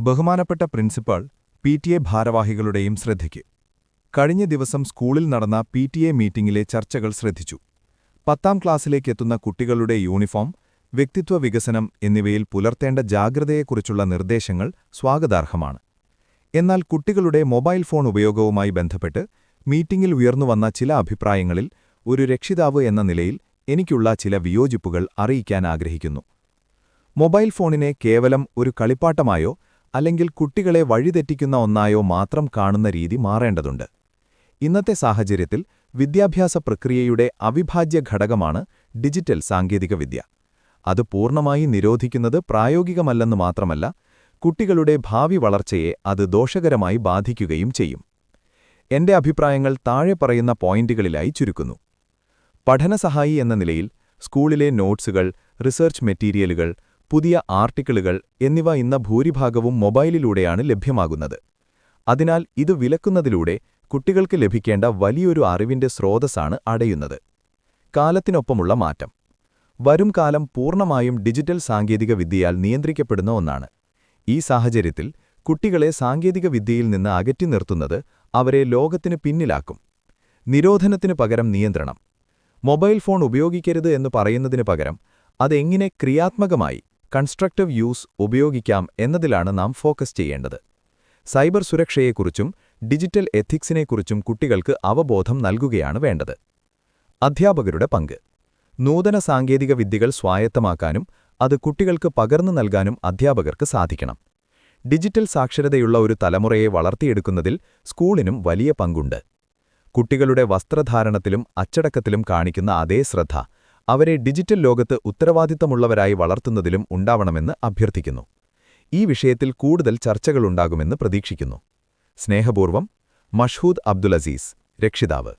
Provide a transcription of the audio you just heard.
ബഹുമാനപ്പെട്ട principal, PTA ഭാരവാഹികളുടെയും ശ്രദ്ധയ്ക്ക്. കഴിഞ്ഞ ദിവസം സ്കൂളിൽ നടന്ന PTA മീറ്റിംഗിലെ ചർച്ചകൾ ശ്രദ്ധിച്ചു. 10ാം ക്ലാസ്സിലേക്കെത്തുന്ന കുട്ടികളുടെ യൂണിഫോം, വ്യക്തിത്വ വികസനം എന്നിവയിൽ പുലർത്തേണ്ട ജാഗ്രതയെക്കുറിച്ചുള്ള നിർദ്ദേശങ്ങൾ സ്വാഗതാർഹമാണ്. എന്നാൽ കുട്ടികളുടെ മൊബൈൽ ഫോൺ ഉപയോഗവുമായി ബന്ധപ്പെട്ട് മീറ്റിംഗിൽ ഉയർന്നുവന്ന ചില അഭിപ്രായങ്ങളിൽ ഒരു രക്ഷിതാവ് എന്ന നിലയിൽ എനിക്കുള്ള ചില വിയോജിപ്പുകൾ അറിയിക്കാൻ ആഗ്രഹിക്കുന്നു. മൊബൈൽ ഫോണിനെ കേവലം ഒരു കളിപ്പാട്ടമായോ അല്ലെങ്കിൽ കുട്ടികളെ വഴിതെറ്റിക്കുന്ന ഒന്നായോ മാത്രം കാണുന്ന രീതി മാറേണ്ടതുണ്ട്. ഇന്നത്തെ സാഹചര്യത്തിൽ വിദ്യാഭ്യാസ പ്രക്രിയയുടെ അവിഭാജ്യ ഘടകമാണ് ഡിജിറ്റൽ സാങ്കേതികവിദ്യ. അത് പൂർണ്ണമായി നിരോധിക്കുന്നത് പ്രായോഗികമല്ലെന്ന് മാത്രമല്ല, കുട്ടികളുടെ ഭാവി വളർച്ചയെ അത് ദോഷകരമായി ബാധിക്കുകയും ചെയ്യും. എന്റെ അഭിപ്രായങ്ങൾ താഴെ പറയുന്ന പോയിന്റുകളിലായി ചുരുക്കുന്നു. പഠനസഹായി എന്ന നിലയിൽ സ്കൂളിലെ നോട്ട്സുകൾ, റിസർച്ച് മെറ്റീരിയലുകൾ, പുതിയ ആർട്ടിക്കിളുകൾ എന്നിവ ഇന്ന് ഭൂരിഭാഗവും മൊബൈലിലൂടെയാണ് ലഭ്യമാകുന്നത്. അതിനാൽ ഇത് വിലക്കുന്നതിലൂടെ കുട്ടികൾക്ക് ലഭിക്കേണ്ട വലിയൊരു അറിവിന്റെ സ്രോതസ്സാണ് അടയുന്നത്. കാലത്തിനൊപ്പമുള്ള മാറ്റം. വരും കാലം പൂർണ്ണമായും ഡിജിറ്റൽ സാങ്കേതികവിദ്യയാൽ നിയന്ത്രിക്കപ്പെടുന്ന ഒന്നാണ്. ഈ സാഹചര്യത്തിൽ കുട്ടികളെ സാങ്കേതികവിദ്യയിൽ നിന്ന് അകറ്റി നിർത്തുന്നത് അവരെ ലോകത്തിന് പിന്നിലാക്കും. നിരോധനത്തിനു പകരം നിയന്ത്രണം. മൊബൈൽ ഫോൺ ഉപയോഗിക്കരുത് എന്ന് പറയുന്നതിനു പകരം അതെങ്ങനെ ക്രിയാത്മകമായി കൺസ്ട്രക്റ്റീവ് യൂസ് ഉപയോഗിക്കാം എന്നതിലാണ് നാം ഫോക്കസ് ചെയ്യേണ്ടത്. സൈബർ സുരക്ഷയെക്കുറിച്ചും ഡിജിറ്റൽ എത്തിക്സിനെക്കുറിച്ചും കുട്ടികൾക്ക് അവബോധം നൽകുകയാണ് വേണ്ടത്. അധ്യാപകരുടെ പങ്ക്. നൂതന സാങ്കേതിക വിദ്യകൾ സ്വായത്തമാക്കാനും അത് കുട്ടികൾക്ക് പകർന്നു നൽകാനും അധ്യാപകർക്ക് സാധിക്കണം. ഡിജിറ്റൽ സാക്ഷരതയുള്ള ഒരു തലമുറയെ വളർത്തിയെടുക്കുന്നതിൽ സ്കൂളിനും വലിയ പങ്കുണ്ട്. കുട്ടികളുടെ വസ്ത്രധാരണത്തിലും അച്ചടക്കത്തിലും കാണിക്കുന്ന അതേ ശ്രദ്ധ അവരെ ഡിജിറ്റൽ ലോകത്ത് ഉത്തരവാദിത്തമുള്ളവരായി വളർത്തുന്നതിലും ഉണ്ടാവണമെന്ന് അഭ്യർത്ഥിക്കുന്നു. ഈ വിഷയത്തിൽ കൂടുതൽ ചർച്ചകളുണ്ടാകുമെന്ന് പ്രതീക്ഷിക്കുന്നു. സ്നേഹപൂർവ്വം, മഷ്ഹൂദ് അബ്ദുൽ അസീസ്, രക്ഷിതാവ്.